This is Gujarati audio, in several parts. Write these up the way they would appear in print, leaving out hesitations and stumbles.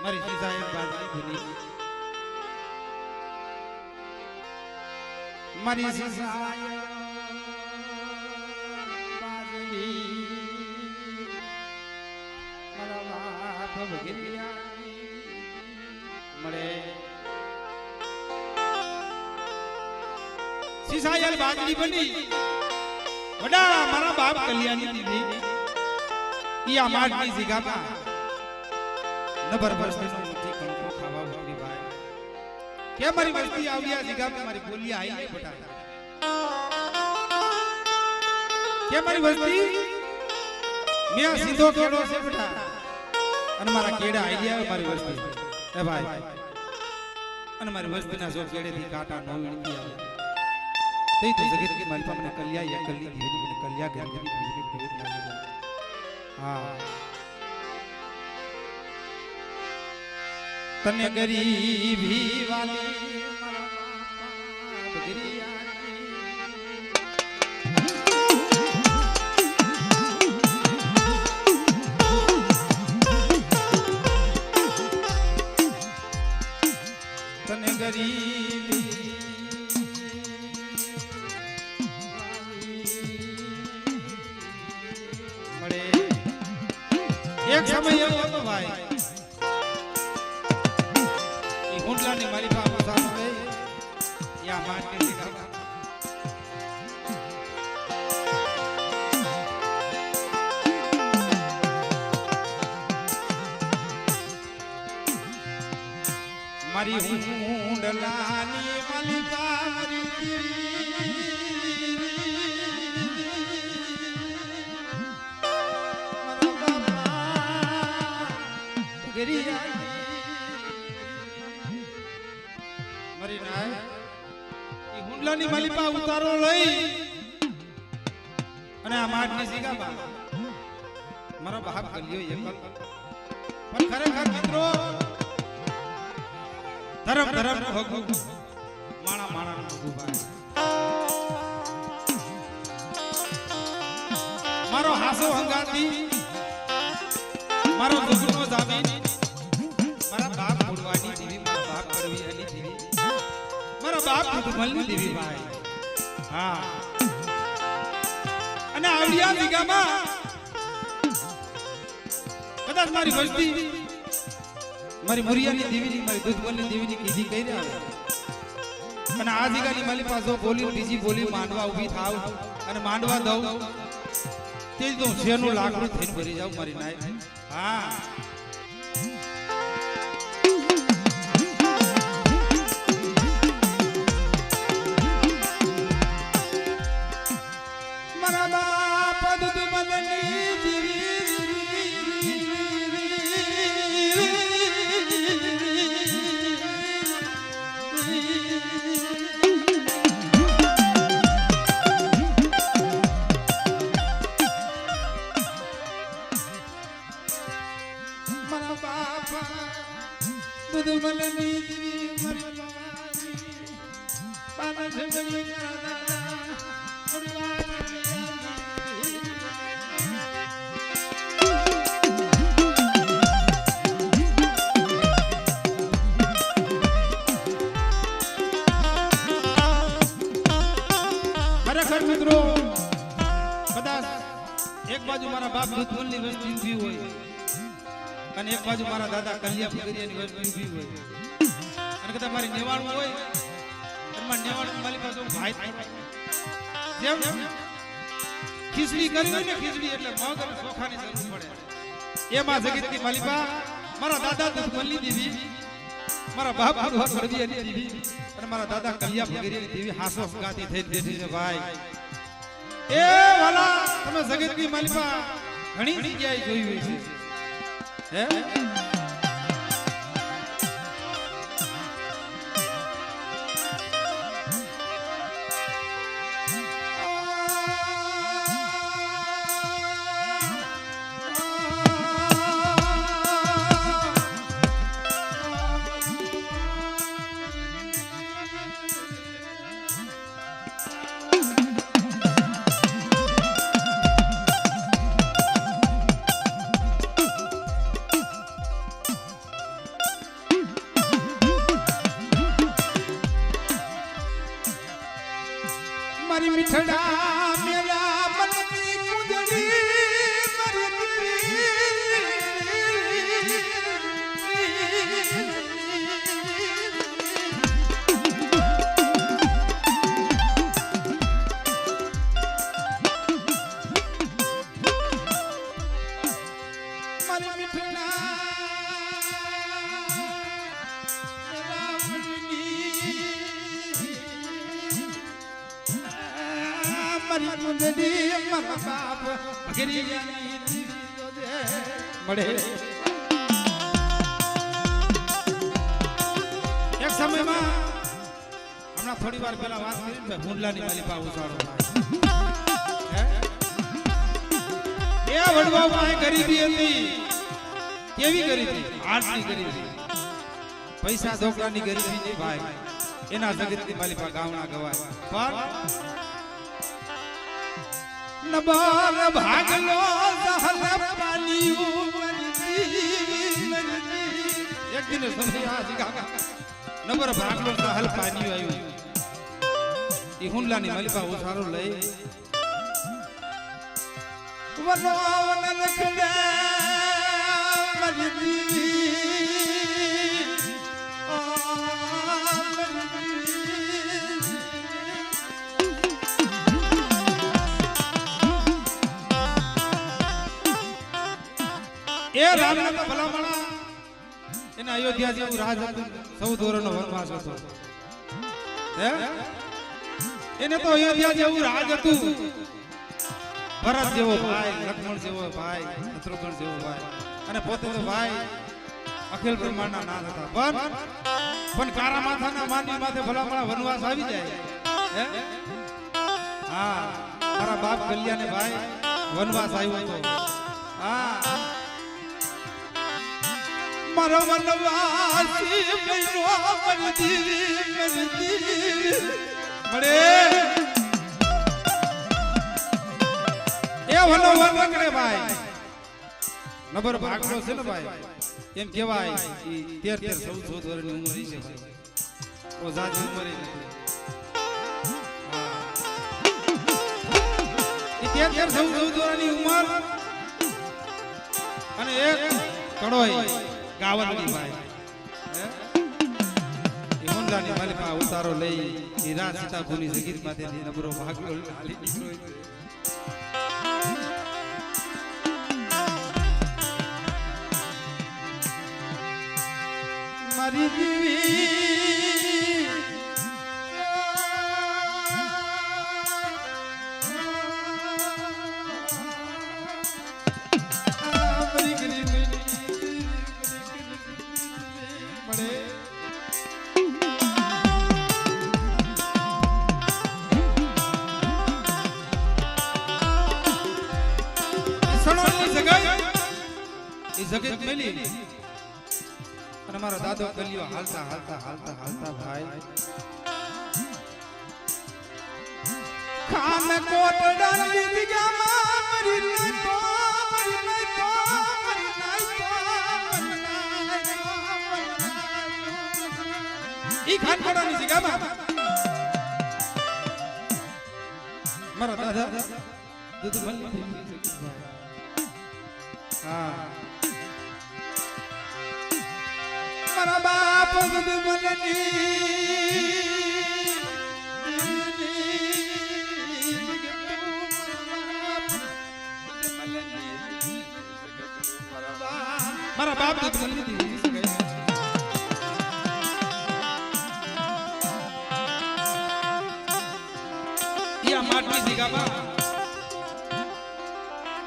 મારી સીધા એક બાજરી ભૂલી મારી સીધા બાજરી મારા બાપ ભગરિયા મળે સીસાયલ બાજરી બની વડા મારા બાપ કલ્યાણી દીધી ઈ આ માગની જગ્યામાં નબર વર્ષનો મુઠ્ઠી કણકો ખાવા ઉઠી ભાઈ કે મારી વસ્તી આવ્યા જગ્યામાં મારી બોલી આવી નહીં બટા કે મારી વસ્તી મે સીધો કેડો છે બટા અને મારા કેડા આવી ગયા મારી વસ્તી એ ભાઈ અને મારી વસ્તીના જો કેડેથી કાંટા નો વીણતી આવે તે તો જગત की મારી પાસે કલ્યા એકલી દીવી મને કલ્યા ગંગની દીવી ભેટ લાગી જાય હા તને ગરીબી વાલી તને ગરીબી મળે એક સમય એવો હતો ભાઈ ની મારી પાસે સામે ગઈ યા માટી દીધા મારી હુંડલાની મલિકા ગરિયા મરી નાય ઈ હુંડલાની માલિપા ઉતારો લઈ અને આ માટની સીગામાં મારો બાપ ગલ્યો એકલ પણ ખરેખર મિત્રો ધર્મ ધર્મ નો હગુ માણા માણા નો હગુ ભાઈ મારો હાસો હંગાતી મારો દુગનો જામીન મારા બાપ બોડવાની દેવી મારા બાપ કરવી અલી દેવી મારા બાપ દુધમલની દેવી ભાઈ હા અને આવડિયા જગ્યામાં કદાચ મારી વસ્તી મારી મુરિયાની દેવીની મારી દુધમલની દેવીની કીધી કહી રહ્યા અને આ જગ્યાની મારી પાસે બોલી બીજી બોલી માંડવા ઊભી થાવ અને માંડવા દઉં તે જ હું શેરનું લાકડું થઈને ભરી જાઉં મારી નાય હા ખરેખર મિત્રો કદાચ એક બાજુ મારા બાપ દૂધમલની વસ્તી ઊભી હોય અને એક બાજુ મારા દાદા કલ્યા ફગરિયાની વસ્તી ઊભી હોય અને કદાચ મારી નેવાણું હોય અને મારી નેવાણું મારી પાસે ભાઈ જેમ ખીચડી કરી હોય ને ખીચડી એટલે મગ અને ચોખાની જરૂર પડે એમાં જગતની માલિકા મારા દાદા દૂધમલની દેવી મારા બાપ ફગરિયાની દેવી અને મારા દાદા કલ્યા ફગરિયાની દેવી હાસો ગાતી થઈ બેઠી છે ભાઈ એ વાલા તમે જગતની માલિકા ઘણી જગ્યાએ જોઈ હોય છે હે મારી મીઠના મારી મુંદડી મારા બાપ ભગરિયાની મળે એક સમયમાં હમણાં થોડી વાર પહેલા વાત કરી ને હુંડલાની માલિપા ઉસાડો એ વડવામાં ગરીબી હતી કેવી ગરીબી આટલી ગરીબી પૈસા ધોકડાની ગરીબી નહીં ભાઈ એના જગતની માલિપા ગાવના ગવાય પણ નબર ભાગલો સહલ પાલિયું એક દિન સમય આ જીગા નબર ભાગલો સહલ પાલિયું આવ્યું ઈ હુંડલાની માલિપા ઉસારો લઈ વનો વન રખડે મરી દીવી એ રામના તો ભલામણા એને અયોધ્યા જેવું રાજ હતું 14 વર્ષનો વનવાસ હતો હે એને તો અયોધ્યા જેવું રાજ હતું ભરત જેવો ભાઈ લક્ષ્મણ જેવો ભાઈ શત્રુઘ્ન જેવો ભાઈ અને પોતે તો ભાઈ અખિલ બ્રહ્માંડના નાથ હતા પણ કારા માથાના માનવી માથે ભલામણા વનવાસ આવી જાય હે હા મારા બાપ કલ્યાણે ભાઈ વનવાસ આવ્યો હતો હા મારો વનવાસી મહિનો મરદી મળે એ વનો વન રખડે ભાઈ નબર ભાગલો છે ને ભાઈ એમ કહેવાય ઈ 13 14 વર્ષની ઉંમર છે ભાઈ ઓ જાજી ઉંમર નથી ઈ 13 14 વર્ષની ઉંમર અને એક કડોય ગાવલની ભાઈ એ હુંડલાની માલિપા ઉતારો લઈ ઈ રાજ સીતાપુરની જગીર માંથી નબરો ભાગલો હાલી નીકળ્યો મારી દીવી મારી ગરીબી મળે સણોની જગત એ જગત મેલી અને મારા દાદો ગલીઓ હાલતા હાલતા હાલતા હાલતા ભાઈ ખામે કોટડાની દિગામાં મરી નઈ તો ઈ ખાનકોડાની જગ્યામાં મારા દાદા દૂધ મળી હા મારા બાપ દૂધ મલની મારા બાપ દૂધ મલની યા માટની જગ્યામાં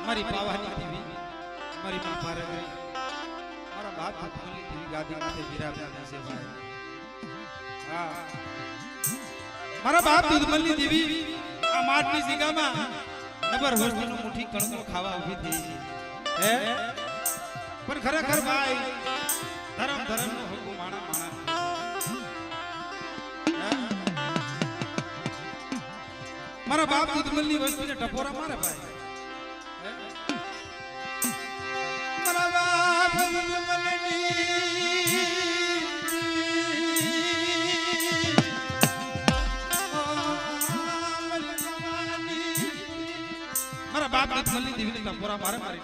મારી પાવાની દેવી મારી માં પારે મારા બાપ દૂધમલની દેવી ગાદી માથે બિરાજમાન છે ભાઈ હા મારા બાપ દૂધમલની દેવી આ માટની જગ્યામાં નબર વસ્તુનો મુઠ્ઠી કણકો ખાવા ઊભી થઈ છે હે પણ ખરેખર ભાઈ ધર્મ નો હકુ માણા માણા મારા બાપ દૂધમલની વસ્તુને ટપોરા મારે ભાઈ મારા બાપ દૂધમલની મારા બાપ દૂધમલની દેવીને ટપોરા મારે મારી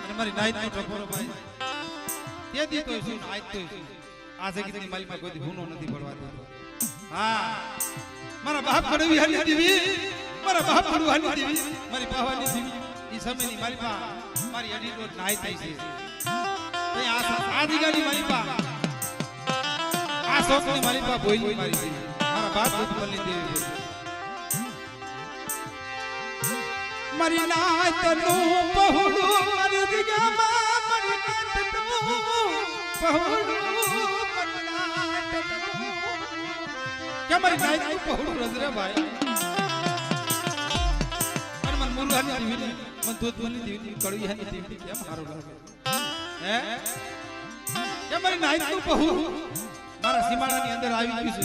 અને મારી નાઈટ નો ટપોરો ભાઈ તે દી તો શું નાઈટ તો આ જગતની માલિકમાં કોઈ ભૂનો નથી પડવા દેતો હા મારા બાપ કડવી હાલી દેવી મારા બાપ કડવી હાલી દેવી મારી પાવાની દેવી સમયની માલિપા મારી અડી રોજ નાઈ થઈ છે તો આ દીગાની માલિપા આ શોકની માલિપા બોઈલી મારી છે મારા બાપ ઉત્પન્ન દેવી છે મારી નાતનું પહોળું મારી દિગામાં મારી નાતનું પહોળું કે મારી નાતનું પહોળું રજરે ભાઈ અને મન મુરગાની દીવી મન દૂધ બની દીવી કડવી હાની દીવી કેમ સારું લાગે હે કે મારી નાતનું પહોળું મારા સીમાડાની અંદર આવી ગયું છે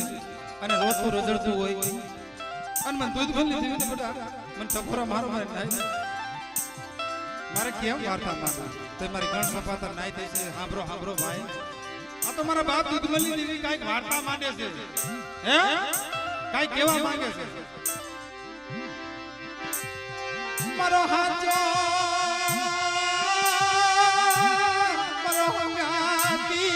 અને રોજ તો રજડતું હોય અને મન દૂધ બની દીવી બેટા મન ટકોરા મારો મારે નાઈ મારે કેમ વાર્તા માંગુ તો મારી ગણ સપાતર નાઈ થઈ છે હાંભરો હાંભરો ભાઈ આ તો મારા બાપ દૂધમલી દીવી કાઈક વાર્તા માંગે છે હે કાઈ કેવા માંગે છે મારો હાચો મારો હંગાતી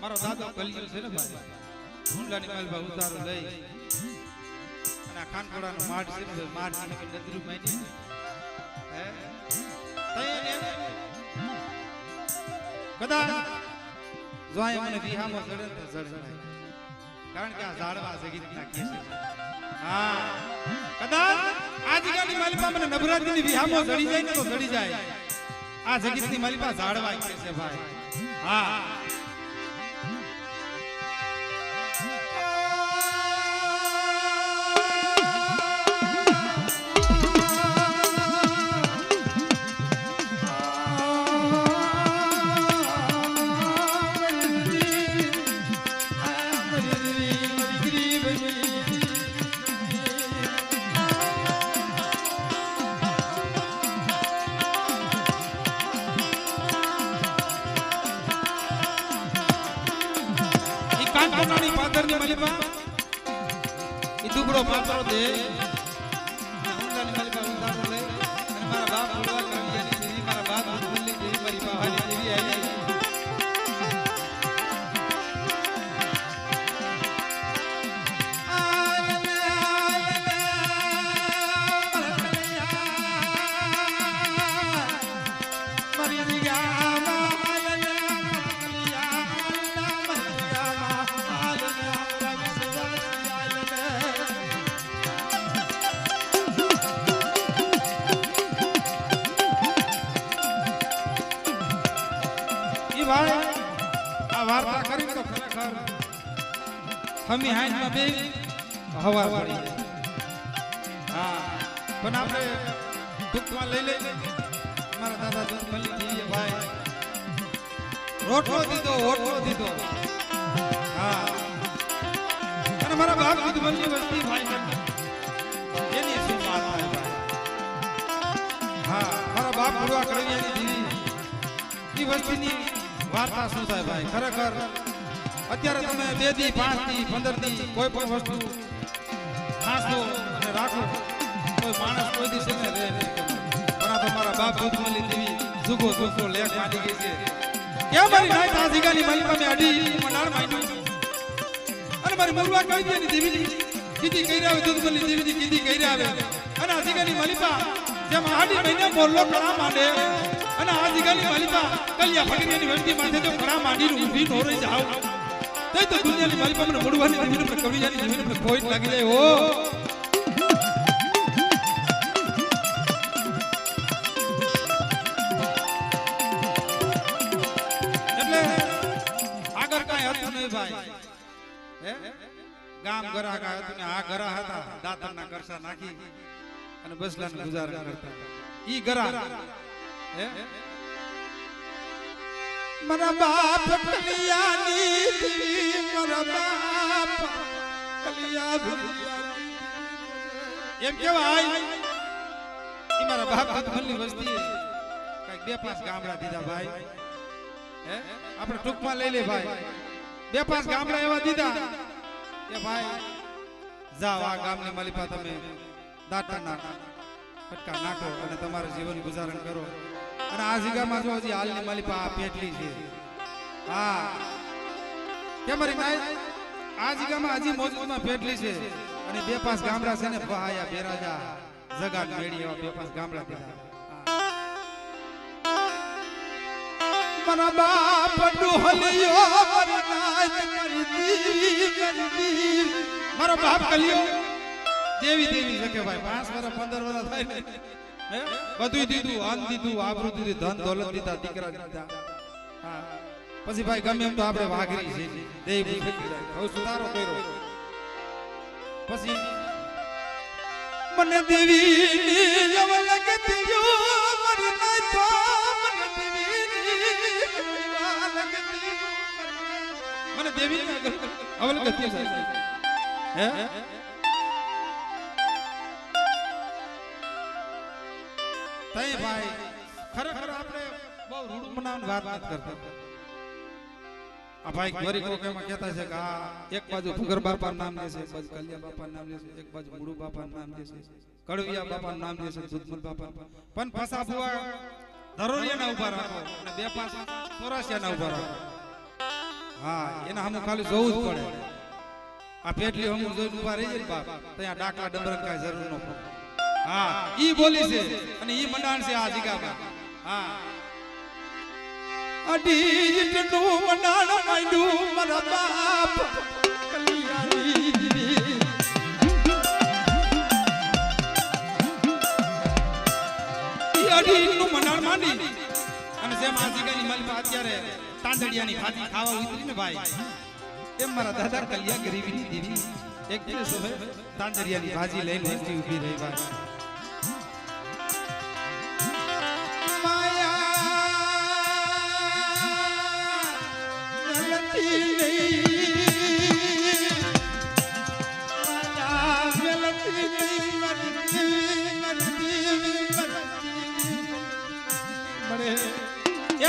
મારો દાદો કલિયર છે ને ભાઈ ઢુંડલાની માલબા ઉતારો લઈ અને આ ખાનકોડાનો માઠ છે ને માઠ ને કે નદરું માની હે તઈને કદા જોય મને વિહામો ચડે તો ચડે કારણ કે આ ઝાડવા જગીત નાખી છે હા કદા આ જગ્યાની માલબા મને નવરાત્રીની વિહામો ચડી જાય ને તો ચડી જાય આ જગીતની માલબા ઝાડવા કે છે ભાઈ હા કાનકોનાની પાદરની માલિપા ઈ દુબળો પાત્રો દે ઊંડાની માલિપા ઉતારો લે અને મારા બાપ બોલવા કવિયાની દેવી મારા બાપ બોલની દેવી મારી બાવાની દેવી આવી આ વાર્તા કરી તો ખરેખર હમી હાઈમાં બે હવા પડી હા પણ આપણે દુઃખમાં લઈ લઈ મારા દાદા દૂધ મળી જઈએ ભાઈ રોટલો દીધો હા અને મારા બાપ દૂધ મળી વસ્તી ભાઈ એની શું વાત છે ભાઈ હા મારા બાપ ગુરવા કળિયાની દીવી એ વસ્તીની વાર્તા શું થાય ભાઈ ખરેખર અત્યારે તમે 2 દી 5 દી 15 દી કોઈ પણ વસ્તુ ખાસો અને રાખો કોઈ માણસ કોઈ દિવસ ને રહે નહીં પણ આ તો મારા બાપ દૂધમલી દેવી જુગો લેખ માંડી ગઈ છે કે મારી નાઈ આ જીગાની માલિકા મે અડી મનાર માંડ્યું અને મારી મુરવા કહી દે ની દેવી કીધી કઈ આવે દૂધમલી દેવી કીધી કઈ આવે અને આ જીગાની માલિકા જેમ આડી મહિને બોલલો કળા માંડે અને આ જીગાની માલિકા કલિયા ફકીરીની વસ્તી માથે તો ઘણા માંડીને ઊભી નો રહી જાવ તઈ તો દુનિયાની માલિકા મને મોડવાની દેવીને મને કવિયાની દેવીને મને ખોટ લાગી જાય ઓ એટલે આગળ કાઈ હતું નહીં ભાઈ હે ગામ ગરા કા હતું ને આ ગરા હતા દાતરના કરસા નાખી અને બસલાને ગુજારા કરતા ઈ ગરા હે મારા બાપ કલિયાની દેવી મારા બાપ કલિયા એમ કેવાય ઈ મારા બાપ દૂધમલની વસ્તી કાઈક 2-5 ગામડા દીધા ભાઈ હે આપણે ટૂંકમાં લઈ લે ભાઈ 2-5 ગામડા એવા દીધા કે ભાઈ જાઓ આ ગામની માલિકા તમે દાતા નાખો ફટકા નાખો અને તમારું જીવન ગુજારણ કરો. અને આ જગ્યામાં જો હજી હાલની માલિપા આ પેટલી છે. હા કે મારી નાય આ જગ્યામાં હજી મોજમાં પેટલી છે. અને 2-5 ગામડા છે ને બહાયા બેરાજા જગાડ મેળી એવા 2-5 ગામડા દીધા. મારા બાપ ડોહલિયો મારી નાય મારી દીવી મારો બાપ કલિયો દેવી દેવી છે કે ભાઈ 5 વર્ષ 15 વર્ષ થાય ને હે બધું દીધું, અન્ન દીધું, આબરૂ દીધી, ધન દોલત દીધા, દીકરા દીધા. હા પછી ભાઈ ગમે એમ તો આપણે વાઘરી છે દેવી ફેંકી જાય. હવે સુધારો કર્યો પછી મને દેવી જવ લગતી જો મારી નાય તો મને દેવી લગતી મને દેવી અવલ ગતિ છે હે તઈ ભાઈ ખરેખર આપણે બહુ રૂડ મનાવવાની વાત નથી કરતા. આ ભાઈ ગોરી કોકેમાં કહેતા છે કે આ એક બાજુ ફુગર બાપા નામ લે છે, એક બાજુ કલિયા બાપા નામ લે છે, એક બાજુ મુડુ બાપા નામ લે છે, કડવિયા બાપા નામ લે છે, દૂધમલ બાપા પણ ફસા બુવા ધરોલિયાના ઉભા રાખો અને 2-5 ચોરાસિયાના ઉભા રાખો. હા એના હમું ખાલી જોવું જ પડે. આ પેટલી હમું જોઈને ઉભા રહી જાય બાપ ત્યાં ડાકલા ડમરન કાંઈ જરૂર ન પડે. હા ઈ બોલી છે અને ઈ મંડાણ છે આ જગ્યામાં. હા અડીટનું મનાણ માંડ્યું મારા બાપ કલિયારી ઈ અડીનું મનાણ માંડી અને જેમ આ જગ્યાની માલિકા અત્યારે તાંદડિયાની ભાજી ખાવા ઉતરી ને ભાઈ એમ મારા દાદા કલિયા ગરીબીની દેવી એક દિવસ હવે તાંદડિયાની ભાજી લઈને ઊભી ઊભી રહી ભાઈ.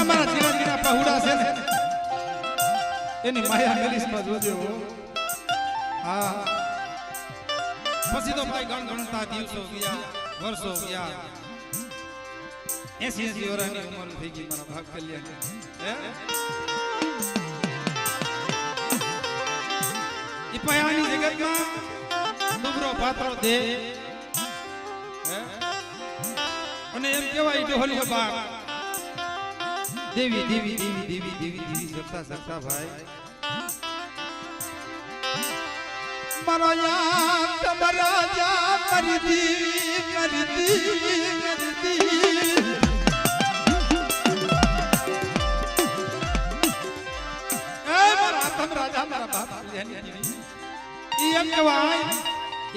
મારા જીવનના પहुડા છે ને એની માયા મેલિસમાં જોજો. હા પછી તો ભાઈ ગણગણતા દિવસો ગયા, વર્ષો ગયા, 80 વર્ષની ઉંમર થઈ ગઈ મારા ભાગ કલ્યાણ. ઈ પયાની જગતમાં ડુબરો પાત્રો દે અને એમ કહેવાય ડોહલિયો બાપ દેવી દેવી દેવી દેવી દેવી દેવી સત્તા સત્તા ભાઈ. મારો યા તમારા જા મારી દેવી મારી દેવી મારી દેવી એ મારા તમ રાજા મારા બાપ ઈ એમ કહેવાય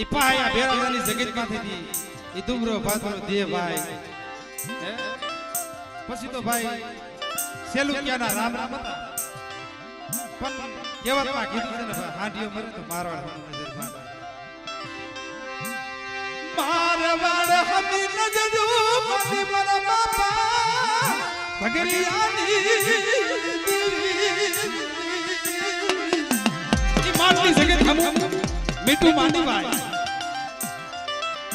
ઈ પાયા બેરાની જગતમાંથી ઈ ડુબરો પાત્રો દે ભાઈ. પછી તો ભાઈ સેલુકિયાના રામ રામ હતા પણ કહેવતમાં કીધું છે ને ભાઈ હાંડીઓ મરે તો મારવાડ નજર મારવાડ હમી નજરો મારી મારા બાપા ભગરિયાની ઈ માનની જગત હમું મીઠું માંડી ભાઈ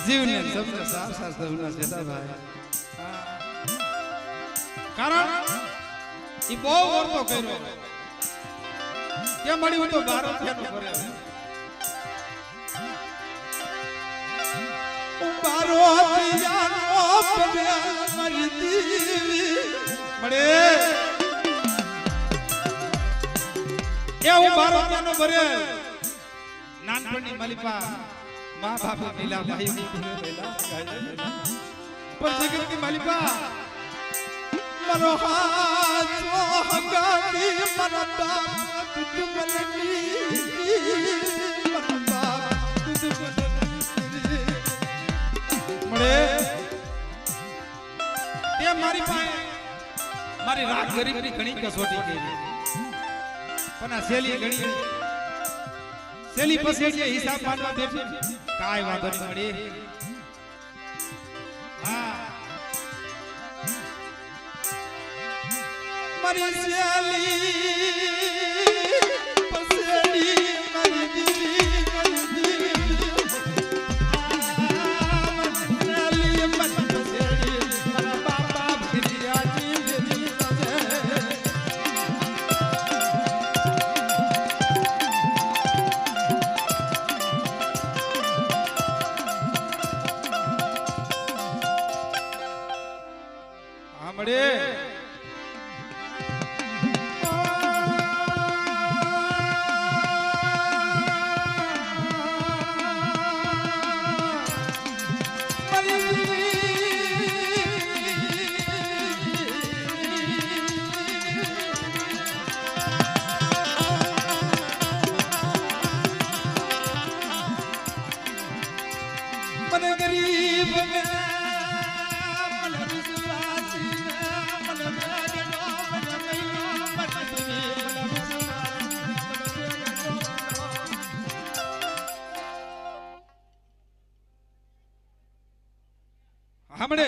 જીવને સબને સાર સાર સબના સેતા ભાઈ. કારણ ઈ બહુ વર્તો કર્યો કે મળ્યું તો 12 રૂપિયાનો ભર્યો. બારો પિયાનો પગ્યા મારી દેવી મળે એ હું 12 રૂપિયાનો ભર્યો. નાનપણની મલિપા મા બાપે મિલા ભાઈ પણ જગતની મલિપા મારો હાથો હંગાતી મારા બાપ તું મલની મારા બાપ તું મલની મળે તે મારી પાસે મારી રાત ગરીબની ઘણી કસોટી કરી પણ આ સેલી ઘણી સેલી પછી જે હિસાબ માનવા બેઠી કાઈ વાંધો નહીં મળી. હા મારી સેલી પસેલી મારી દીવી મારી દીવી સાંભળે મને ગરીબ ને મને વિશ્વાસી ને મને બેગડો મને મહિનો મને દીવી મને વિશ્વાસી સાંભળે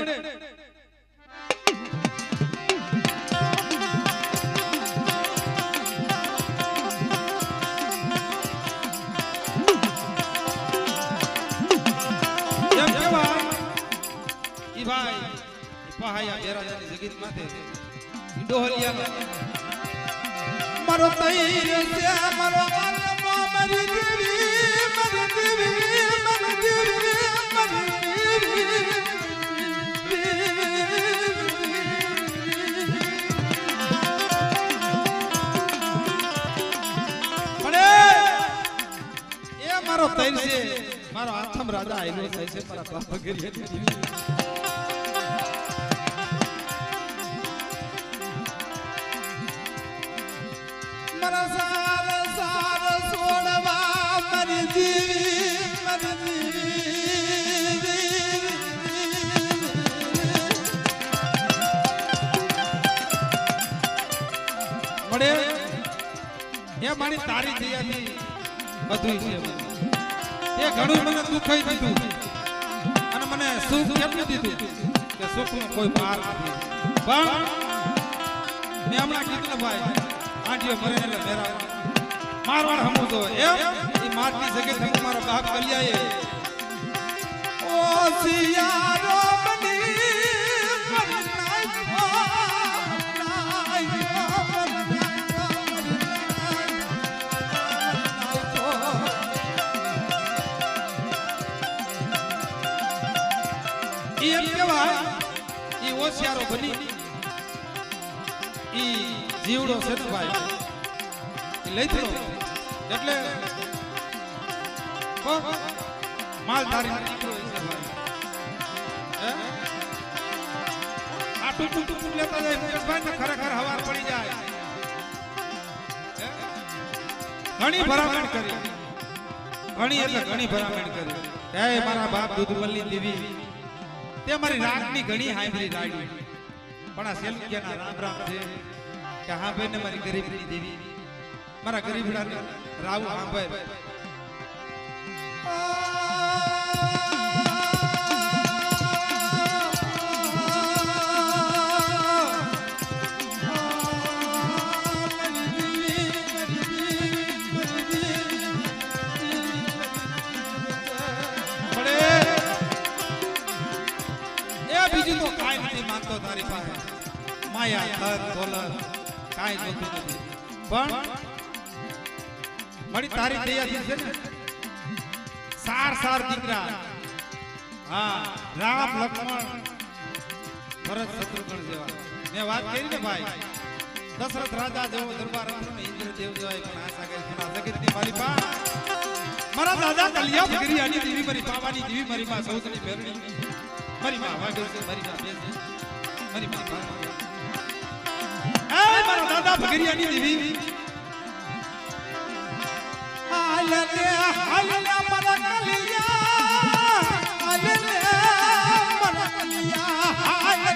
મારો તૈર છે મારો આત્મા મારી દેવી મારી દેવી મારી દેવી મારી એ મારો તૈર છે મારો આથમ રાજા આયલો થાય છે મારા બાપ ગરિયા મારા સાર સાર છોડવા મારી દેવી મારી મળે એ મારી તારી દયાથી બધું છે એ ઘણું મને દુખાઈ દીધું અને મને સુખ કેટલું દીધું કે સુખનો કોઈ પાર નથી પણ મેં હમણાં કીધું ને ભાઈ આંટીઓ મરે એટલે મેરા મારવાડ હમું તો એમ એ મારતી જગ્યાએ તમે મારો બાપ કલ્યાએ ઓ સિયારો બની એમ કેવાય ઈ હોશિયારો બની ઈ જીવડો છે ને ભાઈ ઈ લઈ થયો એટલે માલધારી દીકરો છે ભાઈ હે આ ટુકું ટુકું લેતા જાય મુકેશભાઈ ને ખરેખર હવાર પડી જાય ઘણી ભરામણ કરી ઘણી એટલે ઘણી ભરામણ કરી હે મારા બાપ દૂધમલની દેવી તે મારી રાગની ઘણી હાંભળી રાડી પણ આ સેલકિયાના રામ રામ છે કે હા ભાઈ ને મારી ગરીબની દેવી મારા ગરીબડાને રાવ હાંભળ બીજું તો કાઈ નથી માંગતો તારી પાસે માયા ધન દોલત કાઈ જોતું નથી પણ મારી તારી દયાથી છે ને સાર સાર દીકરા હા રામ લક્ષ્મણ ભરત શત્રુઘ્ન જેવા મેં વાત કરી ને ભાઈ દશરથ રાજા જેવો દરબાર હતો ને ઇન્દ્રદેવ જેવા પણ આશા કરી ઘણા જગતની મારી પા મારા દાદા કલ્યા ભગરિયાની દેવી મારી પાવાની દેવી મારી માં સૌની મેરણી મારી માં વાગર છે મારી માં બેસ મારી માં એ મારા દાદા ભગરિયાની દેવી હાલને હાલને મારા કલિયા હાલને મારા કલિયા હાલને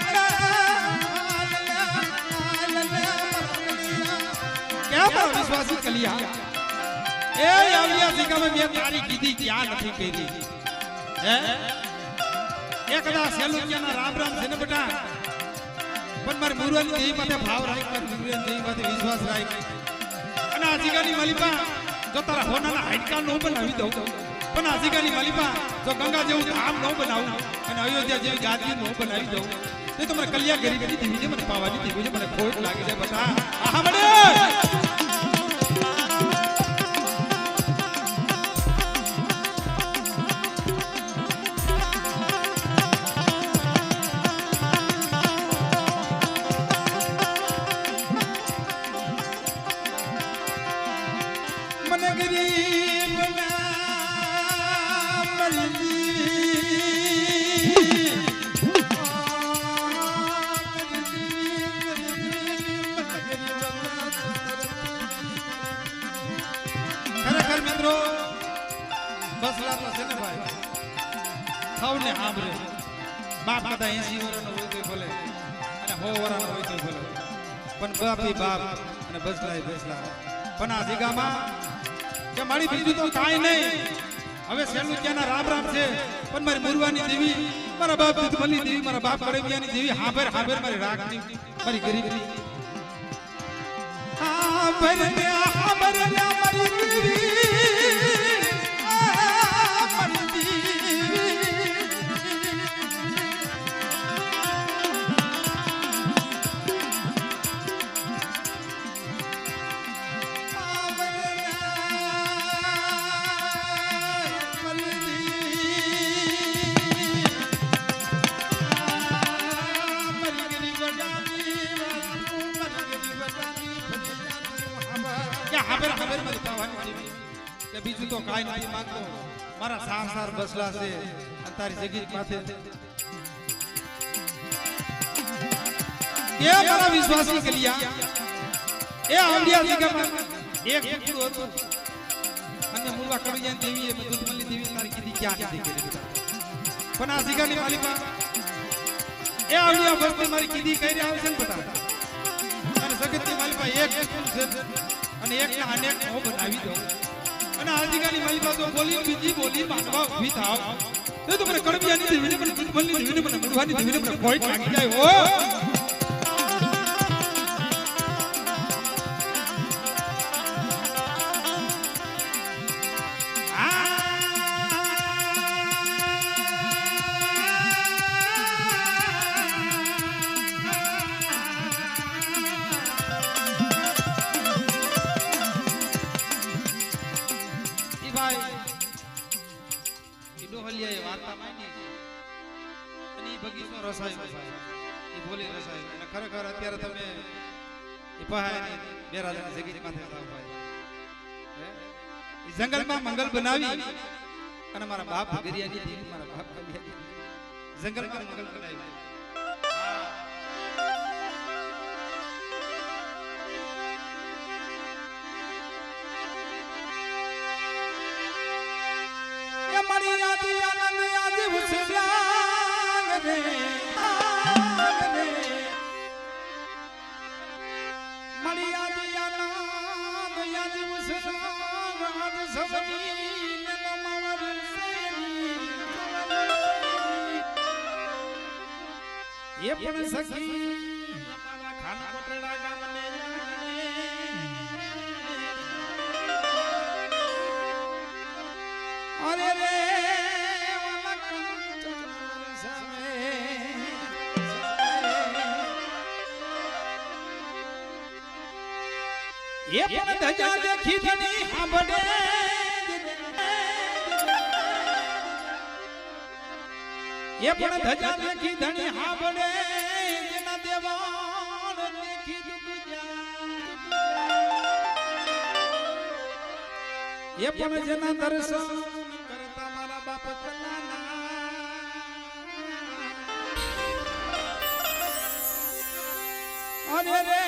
क्या मारा विश्वासी कलिया ए अवलिया सिका में मैं तारी कीधी क्या नहीं करी है एकदा सेलुकियाना राम राम છે ને બેટા પણ માર મુરવાની દેવી માથે ભાવ રાખ માર મુરવાની દેવી માથે વિશ્વાસ રાખ અને આજીગાની માલિપા જો તારા હોનાના હાડકા નો બનાવી દઉં પણ આજીગાની માલિપા જો ગંગા જેવું ધામ નો બનાવું અને અયોધ્યા જેવી ગાદી નો બનાવી દઉં તે તો મને કલ્યા ગરીબની દેવી છે મને પાવાની દેવી છે મને ખોટ લાગી જાય બેટા આહા મળે બસલા તો છે ને ભાઈ સૌને સાંભળે બાપ કદા 80 વર્ષનો હોય તો ભલે અને 100 વર્ષનો હોય તો ભલે પણ બાપી બાપ અને બસલાય બસલા પણ આ જગ્યામાં કે મારી બીજું તો કાંઈ નહીં હવે સેલું ક્યાંના રામ રામ છે પણ મારી મુરવાની દેવી મારા બાપ દુધમલી દેવી મારા બાપ કડવિયાની દેવી હાબર હાબર મારી રાખની મારી ગરીબની હાબર ને હાબર ને મારી દેવી મારી દેવી બીજું તો કાંઈ નથી માંગતો મારા સાર બસલા છે અને તારી જગીર માથે એ મારા વિશ્વાસી કલિયા એ આવડિયા જગ્યામાં એક ટુકડું હતું અને મુરવા કડવિયાની દેવીએ દુધમલી દેવી તારી કીધી ક્યાં નથી કરી પણ આ જગ્યાની માલિકા એ આવડિયા બસની મારી કીધી કરી આવશે ને બતા અને જગતની માલિકા એક છે અને એક ને અનેક નો બનાવી દો અને આજકાલની માલિકા તો બોલી બીજી બોલી માંગવા ઊભી થાવ તો મને કડવિયાની દેવીને મને દુધમલની દેવીને મને મુરવાની દેવીને મને કોઈ લાગી જાય હો ખરેખર અત્યારે તમે જંગલમાં મંગલ બનાવી અને મારા બાપ ગરિયાની દેવી મારા બાપ જંગલમાં મંગલ બનાવી મારી યાદી આનંદ યાદી ઉછળાંગ રે મારી યાદી આનંદ યાદી ઉછળાંગ આજ સબની નો માવર એ પણ સખી અમારા ખાન કોટડા ગામને અરે રે એ પણ ધજા દેખી ધની સાંભળે એ પણ ધજા દેખી ધની સાંભળે જેના દેવાણ દેખી દુખ જાય એ પણ જેના દર્શન કરતા મારા બાપ કલાના અરે રે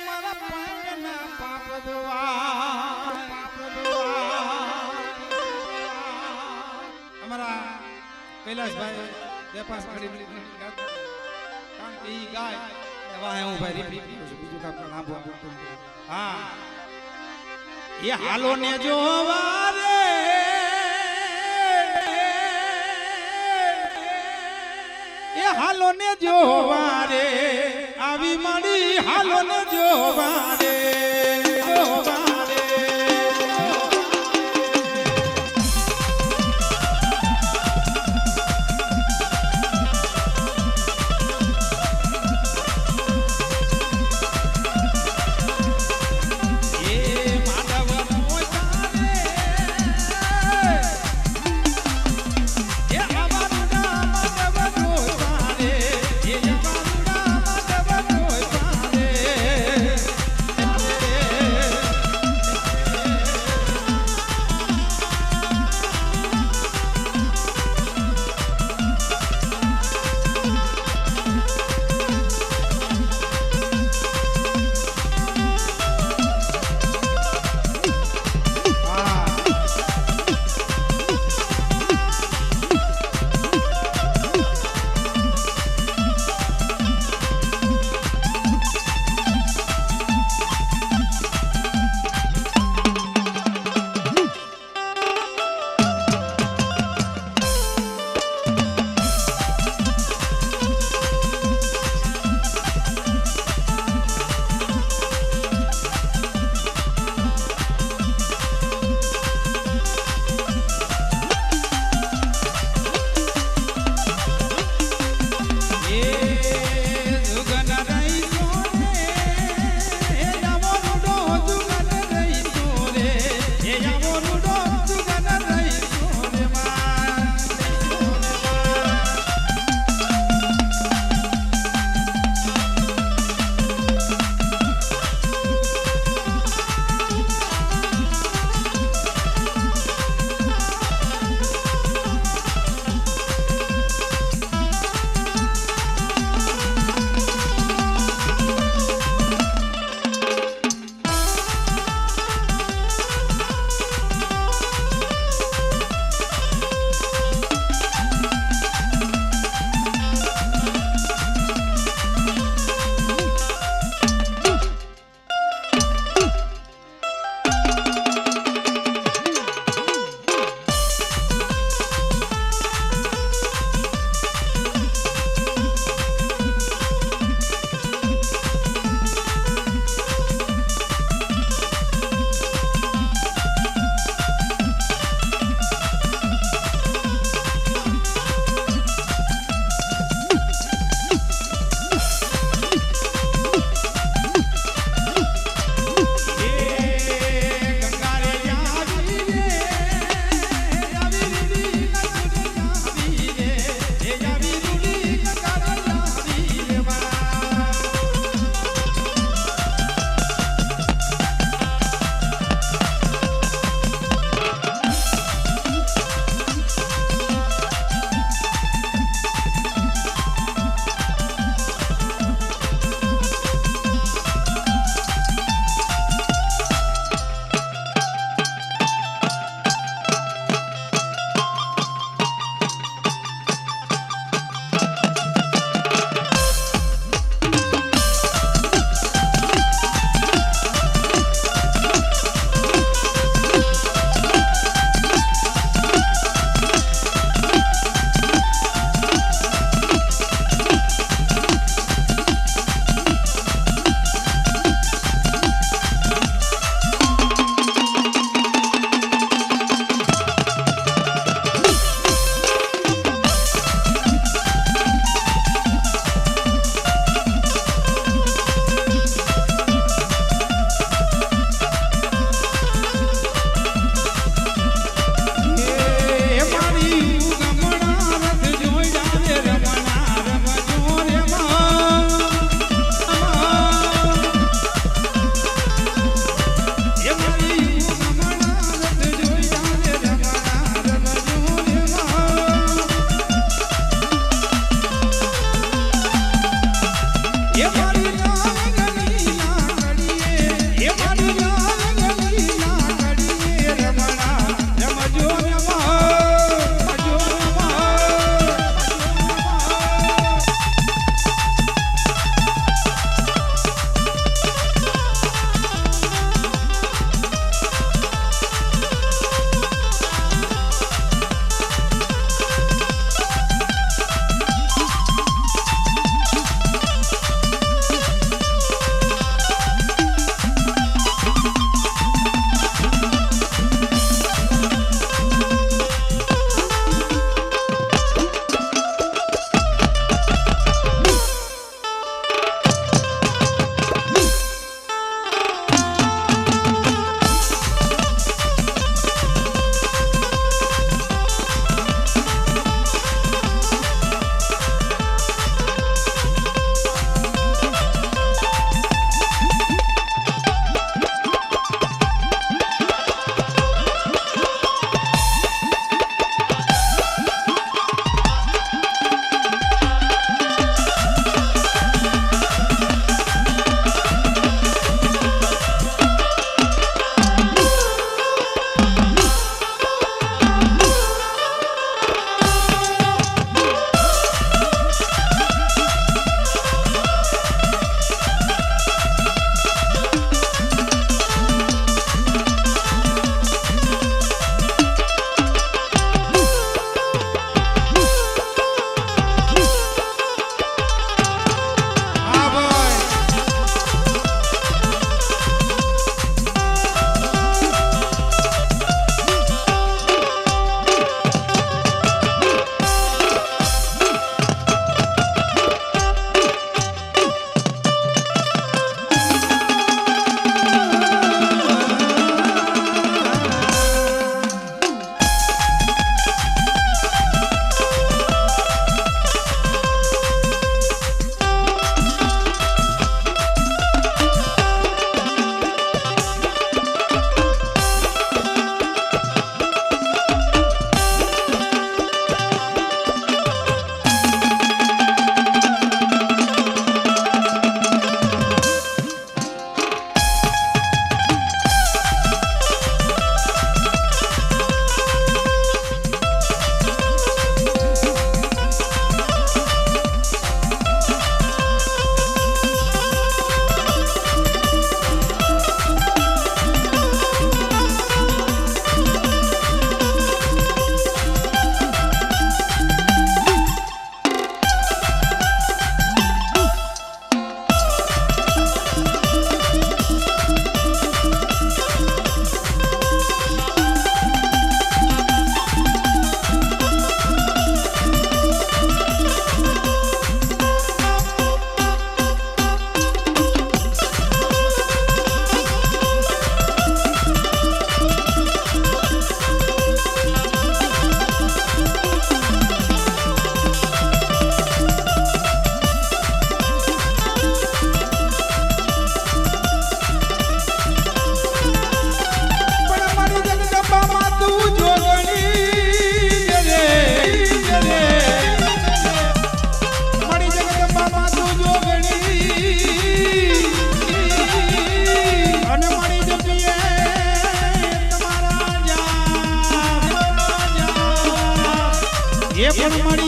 મારા પાંગના પાપ દુઆ અમારા કૈલાસભાઈ બે પાંચ ઘડી કારણ કે ઈ ગાય વાહે હું ભાઈ બીજું કામ નામ હા એ હાલો ને જોવા રે એ હાલો ને જોવા રે આવી મારી હાલો ને જોવા રે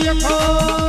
દેખો